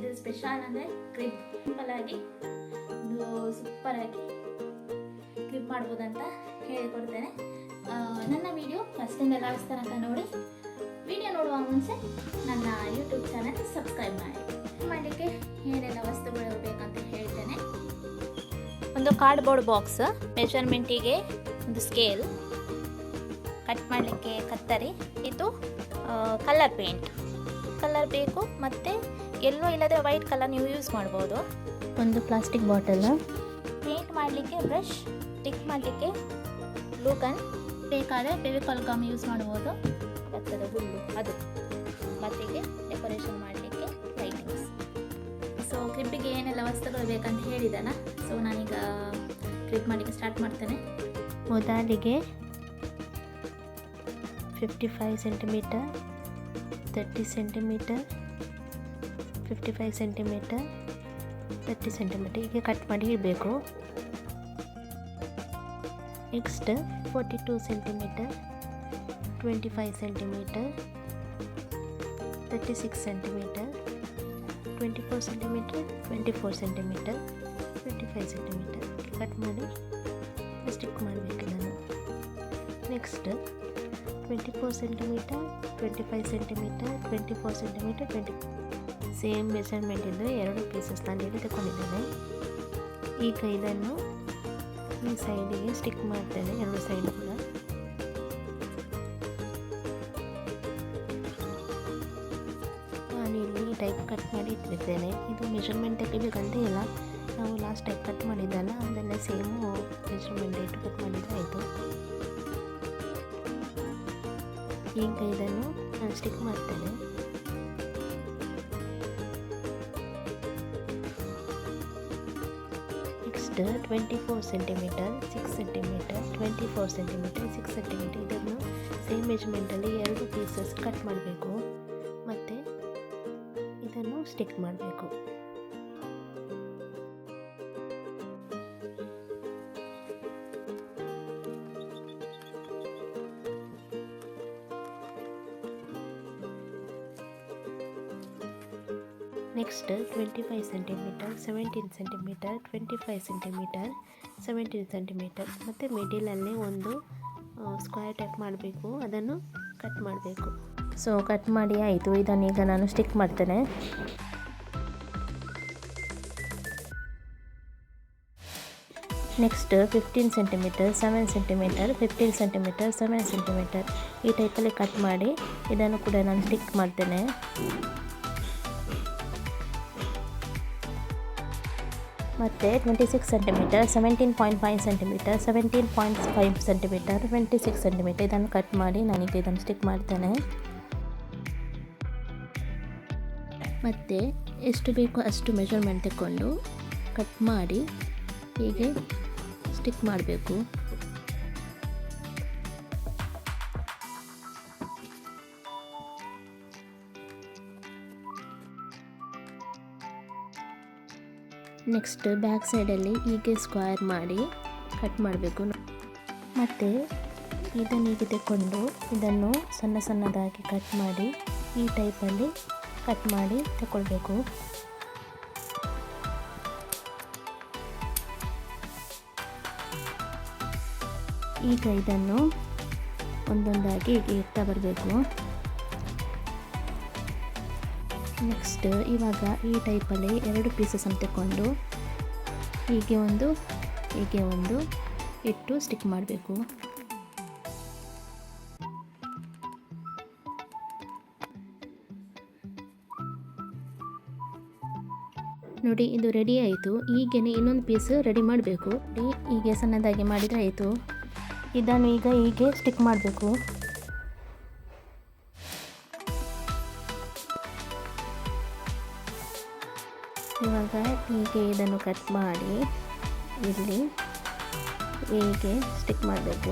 ಇವತ್ತಿನ ಸ್ಪೆಷಲ್ ಅಂದರೆ ಕ್ರಿಪ್. ಸಿಂಪಲ್ಲಾಗಿ ಒಂದು ಸೂಪರಾಗಿ ಕ್ರಿಪ್ ಮಾಡ್ಬೋದಂತ ಹೇಳಿಕೊಡ್ತೇನೆ. ನನ್ನ ವಿಡಿಯೋ ಫಸ್ಟಿಂದ ಲಾಸ್ಟ್ ತನಕ ನೋಡಿ. ವಿಡಿಯೋ ನೋಡುವ ಮುಂಚೆ ನನ್ನ ಯೂಟ್ಯೂಬ್ ಚಾನಲ್ ಸಬ್ಸ್ಕ್ರೈಬ್ ಮಾಡಿ. ಮಾಡಲಿಕ್ಕೆ ಏನೆಲ್ಲ ವಸ್ತುಗಳು ಬೇಕಂತ ಹೇಳ್ತೇನೆ. ಒಂದು ಕಾರ್ಡ್ಬೋರ್ಡ್ ಬಾಕ್ಸ್, ಮೆಷರ್ಮೆಂಟಿಗೆ ಒಂದು ಸ್ಕೇಲ್, ಕಟ್ ಮಾಡಲಿಕ್ಕೆ ಕತ್ತರಿ, ಇದು ಕಲರ್ ಕಲರ್ ಬೇಕು, ಮತ್ತು ಎಲ್ಲೋ ಇಲ್ಲದ್ರೆ ವೈಟ್ ಕಲರ್ ನೀವು ಯೂಸ್ ಮಾಡ್ಬೋದು. ಒಂದು ಪ್ಲಾಸ್ಟಿಕ್ ಬಾಟಲ್, ಪೇಂಟ್ ಮಾಡಲಿಕ್ಕೆ ಬ್ರಷ್, ಸ್ಟಿಕ್ ಮಾಡಲಿಕ್ಕೆ ಗ್ಲೂ ಗನ್, ಬೇಕಾದರೆ ಫೆವಿಕಾಲ್ ಗಮ್ ಯೂಸ್ ಮಾಡ್ಬೋದು, ಭತ್ತದ ಹುಲ್ಲು ಅದು, ಮತ್ತಿಗೆ ಡೆಕೋರೇಷನ್ ಮಾಡಲಿಕ್ಕೆ ಲೈಟಿಂಗ್ಸ್. ಸೊ ಕ್ರಿಪ್ಪಿಗೆ ಏನೆಲ್ಲ ವಸ್ತುಗಳು ಬೇಕಂತ ಹೇಳಿದಾನ. ಸೊ ನಾನೀಗ ಕ್ರಿಪ್ ಮಾಡಲಿಕ್ಕೆ ಸ್ಟಾರ್ಟ್ ಮಾಡ್ತೇನೆ. ಮೊದಲಿಗೆ 55 ಸೆಂಟಿಮೀಟರ್, 30 ಸೆಂಟಿಮೀಟರ್, 55 ಸೆಂಟಿಮೀಟರ್, 30 ಸೆಂಟಿಮೀಟರ್ ಹೀಗೆ ಕಟ್ ಮಾಡಿ ಇಡಬೇಕು. Next 42 centimetre, 25 centimetre, 36 centimetre, 24 centimetre, 24 centimetre, 25 centimetre cut ಮಾಡಿ ಸ್ಟಿಕ್ ಮಾಡಬೇಕು ನಾನು. Next 24 centimetre, 25 centimetre, 24 centimetre, same measurement ಇದ್ದು 2 ಪೀಸಸ್ ನಾನು ಇಲ್ಲಿ ತಗೊಂಡಿದ್ದೇನೆ. ಈಗ ಇದನ್ನು ಈ ಸೈಡಿಗೆ ಸ್ಟಿಕ್ ಮಾಡ್ತೇನೆ, 2 ಸೈಡ್ ಕೂಡ. ನಾನು ಇಲ್ಲಿ ಟೈಪ್ ಕಟ್ ಮಾಡಿ ಇಟ್ಟಿದ್ದೇನೆ. ಇದು ಮೆಷರ್ಮೆಂಟ್ ತೆಗಿಬೇಕಂತ ಇಲ್ಲ, ನಾವು ಲಾಸ್ಟ್ ಟೈಪ್ ಕಟ್ ಮಾಡಿದ್ದಲ್ಲ ಅದನ್ನೇ ಸೇಮು ಮೆಷರ್ಮೆಂಟ್ ಇಟ್ಟು ಕಟ್ ಮಾಡಿದರೆ ಆಯಿತು. ಈಗ ಇದನ್ನು ನಾನು ಸ್ಟಿಕ್ ಮಾಡ್ತೇನೆ. Next 24 centimetre, 6 centimetre, 24 centimetre, 6 centimetre ಇದನ್ನು ಸೇಮ್ ಮೆಜರ್ಮೆಂಟಲ್ಲಿ 2 ಪೀಸಸ್ ಕಟ್ ಮಾಡಬೇಕು ಮತ್ತು ಇದನ್ನು ಸ್ಟಿಕ್ ಮಾಡಬೇಕು. Next 25 centimetre, 17 centimetre, 25 centimetre, 17 centimetre ಮತ್ತು ಮಿಡಿಲಲ್ಲಿ ಒಂದು ಸ್ಕ್ವೇರ್ ಟೈಪ್ ಮಾಡಬೇಕು, ಅದನ್ನು ಕಟ್ ಮಾಡಬೇಕು. ಸೊ ಕಟ್ ಮಾಡಿ ಆಯಿತು. ಇದನ್ನೀಗ ನಾನು ಸ್ಟಿಕ್ ಮಾಡ್ತೇನೆ. Next 15 centimetre, 7 centimetre, 15 centimetre, 7 centimetre ಈ ಟೈಪಲ್ಲಿ ಕಟ್ ಮಾಡಿ ಇದನ್ನು ಕೂಡ ನಾನು ಸ್ಟಿಕ್ ಮಾಡ್ತೇನೆ. ಮತ್ತು 26 ಸೆಂಟಿಮೀಟರ್, 17.5 ಸೆಂಟಿಮೀಟರ್, 17.5 ಸೆಂಟಿಮೀಟರ್, 26 ಸೆಂಟಿಮೀಟರ್ ಇದನ್ನು ಕಟ್ ಮಾಡಿ ನಾನೀಗ ಇದನ್ನು ಸ್ಟಿಕ್ ಮಾಡ್ತೇನೆ. ಮತ್ತು ಎಷ್ಟು ಬೇಕೋ ಅಷ್ಟು ಮೆಷರ್ಮೆಂಟ್ ತಗೊಂಡು ಕಟ್ ಮಾಡಿ ಹೀಗೆ ಸ್ಟಿಕ್ ಮಾಡಬೇಕು. ನೆಕ್ಸ್ಟ್ ಬ್ಯಾಕ್ ಸೈಡಲ್ಲಿ ಹೀಗೆ ಸ್ಕ್ವೇರ್ ಮಾಡಿ ಕಟ್ ಮಾಡಬೇಕು. ಮತ್ತು ಇದನ್ನು ಹೀಗೆ ತಗೊಂಡು ಇದನ್ನು ಸಣ್ಣ ಸಣ್ಣದಾಗಿ ಕಟ್ ಮಾಡಿ ಈ ಟೈಪಲ್ಲಿ ಕಟ್ ಮಾಡಿ ತಗೊಳ್ಬೇಕು. ಈಗ ಇದನ್ನು ಒಂದೊಂದಾಗಿ ಹೀಗೆ ಇಡ್ತಾ ಬರಬೇಕು. ನೆಕ್ಸ್ಟ್ ಇವಾಗ ಈ ಟೈಪಲ್ಲಿ 2 ಪೀಸಸನ್ನು ತಗೊಂಡು ಹೀಗೆ ಒಂದು ಇಟ್ಟು ಸ್ಟಿಕ್ ಮಾಡಬೇಕು. ನೋಡಿ ಇದು ರೆಡಿ ಆಯಿತು. ಹೀಗೇ ಇನ್ನೊಂದು ಪೀಸ್ ರೆಡಿ ಮಾಡಬೇಕು. ಹೀಗೆ ಸಣ್ಣದಾಗಿ ಮಾಡಿದರೆ ಆಯಿತು. ಇದನ್ನು ಈಗ ಹೀಗೆ ಸ್ಟಿಕ್ ಮಾಡಬೇಕು. ಇವಾಗ ಹೀಗೆ ಇದನ್ನು ಕಟ್ ಮಾಡಿ ಇಲ್ಲಿ ಹೀಗೆ ಸ್ಟಿಕ್ ಮಾಡಬೇಕು.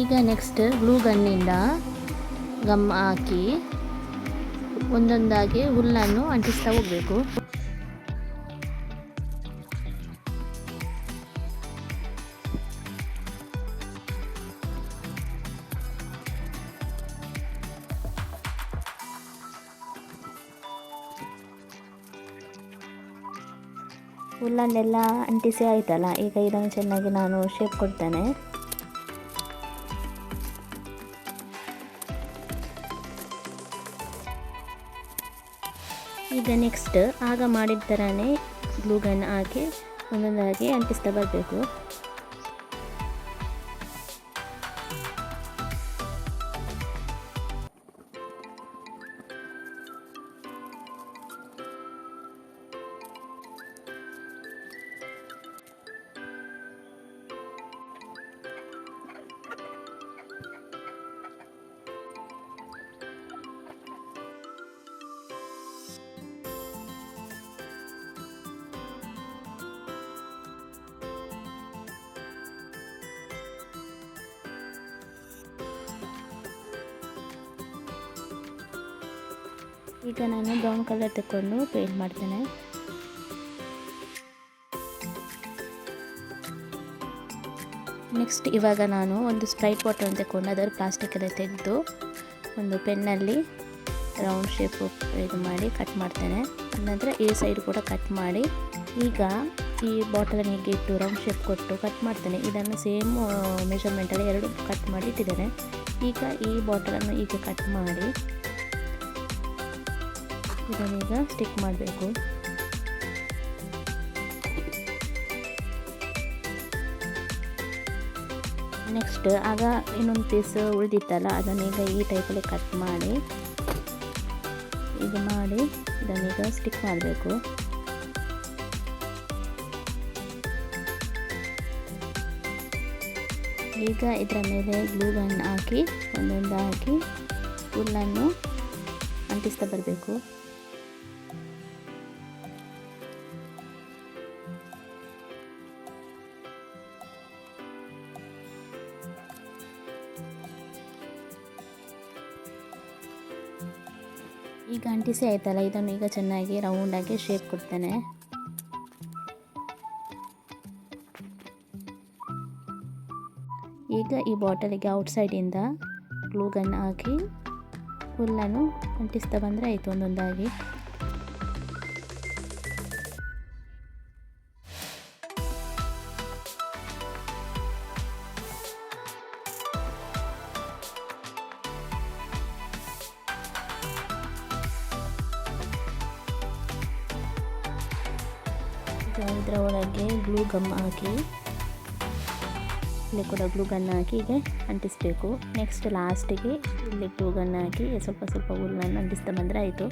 ಈಗ ನೆಕ್ಸ್ಟ್ ಗ್ಲೂ ಗನ್ನಿಂದ ಗಮ್ ಹಾಕಿ ಒಂದೊಂದಾಗಿ ಹುಲ್ಲನ್ನು ಅಂಟಿಸ್ತಾ ಹೋಗಬೇಕು. ಹುಲ್ಲನ್ನೆಲ್ಲ ಅಂಟಿಸಿ ಆಯಿತಲ್ಲ. ಈಗ ಇದನ್ನು ಚೆನ್ನಾಗಿ ನಾನು ಶೇಪ್ ಕೊಡ್ತೇನೆ. ಈಗ ನೆಕ್ಸ್ಟ್ ಆಗ ಮಾಡಿದ ಥರನೇ ಗ್ಲೂ ಗನ್ ಹಾಕಿ ಒಂದೊಂದಾಗಿ ಅಂಟಿಸ್ತಾ ಬರಬೇಕು. ಈಗ ನಾನು ಬ್ರೌನ್ ಕಲರ್ ತಗೊಂಡು ಪೇಂಟ್ ಮಾಡ್ತೇನೆ. ನೆಕ್ಸ್ಟ್ ಇವಾಗ ನಾನು ಒಂದು ಸ್ಪ್ರೈಟ್ ಬಾಟಲ್ ತಗೊಂಡು ಅದರ ಪ್ಲಾಸ್ಟಿಕ್ ಎಲ್ಲ ತೆಗೆದು ಒಂದು ಪೆನ್ನಲ್ಲಿ ರೌಂಡ್ ಶೇಪ್ ಇದು ಮಾಡಿ ಕಟ್ ಮಾಡ್ತೇನೆ. ನಂತರ ಈ ಸೈಡ್ ಕೂಡ ಕಟ್ ಮಾಡಿ ಈಗ ಈ ಬಾಟಲನ್ನು ಹೀಗೆ ಇಟ್ಟು ರೌಂಡ್ ಶೇಪ್ ಕೊಟ್ಟು ಕಟ್ ಮಾಡ್ತೇನೆ. ಇದನ್ನು ಸೇಮ್ ಮೆಷರ್ಮೆಂಟಲ್ಲಿ 2 ಕಟ್ ಮಾಡಿ ಇಟ್ಟಿದ್ದೇನೆ. ಈಗ ಈ ಬಾಟಲನ್ನು ಈಗ ಕಟ್ ಮಾಡಿ ಇದನ್ನೀಗ ಸ್ಟಿಕ್ ಮಾಡಬೇಕು. ನೆಕ್ಸ್ಟ್ ಆಗ ಇನ್ನೊಂದು ಪೀಸ್ ಉಳಿದಿತ್ತಲ್ಲ ಅದನ್ನೀಗ ಈ ಟೈಪಲ್ಲಿ ಕಟ್ ಮಾಡಿ ಈಗ ಮಾಡಿ ಇದನ್ನೀಗ ಸ್ಟಿಕ್ ಮಾಡಬೇಕು. ಈಗ ಇದರ ಮೇಲೆ ಗ್ಲೂ ಗನ್ ಹಾಕಿ ಒಂದೊಂದು ಹಾಕಿ ಹುಲ್ಲನ್ನು ಅಂಟಿಸ್ತಾ ಬರಬೇಕು. ಈಗ ಅಂಟಿಸಿ ಆಯ್ತಲ್ಲ, ಇದನ್ನು ಈಗ ಚೆನ್ನಾಗಿ ರೌಂಡಾಗಿ ಶೇಪ್ ಕೊಡ್ತೇನೆ. ಈಗ ಈ ಬಾಟಲಿಗೆ ಔಟ್ಸೈಡಿಂದ ಗ್ಲೂ ಗನ್ ಹಾಕಿ ಹುಲ್ಲನ್ನು ಅಂಟಿಸ್ತಾ ಬಂದರೆ ಆಯಿತು ಒಂದೊಂದಾಗಿ. ಇದರ ಒಳಗೆ ಗ್ಲೂ ಗಮ್ ಹಾಕಿ ಇಲ್ಲಿ ಕೂಡ ಗ್ಲೂ ಗನ್ ಹಾಕಿ ಹೀಗೆ ಅಂಟಿಸಬೇಕು. ನೆಕ್ಸ್ಟ್ ಲಾಸ್ಟಿಗೆ ಇಲ್ಲಿ ಗ್ಲೂ ಗನ್ ಹಾಕಿ ಸ್ವಲ್ಪ ಸ್ವಲ್ಪ ಹುಲ್ಲನ್ನು ಅಂಟಿಸ್ತಾ ಬಂದರೆ ಆಯಿತು.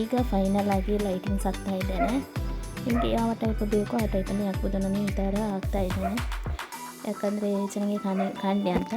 ಈಗ ಫೈನಲ್ ಆಗಿ ಲೈಟಿಂಗ್ಸ್ ಹಾಕ್ತಾ ಇದ್ದೇನೆ. ನಿಮಗೆ ಯಾವ ಟೈಪ್ ಬೇಕೋ ಆ ಟೈಪಲ್ಲಿ ಹಾಕ್ಬೋದು. ನಾನು ಈ ಥರ ಹಾಕ್ತಾ ಇದ್ದೇನೆ ಯಾಕಂದರೆ ಚೆನ್ನಾಗಿ ಕಾಣಲಿ ಅಂತ.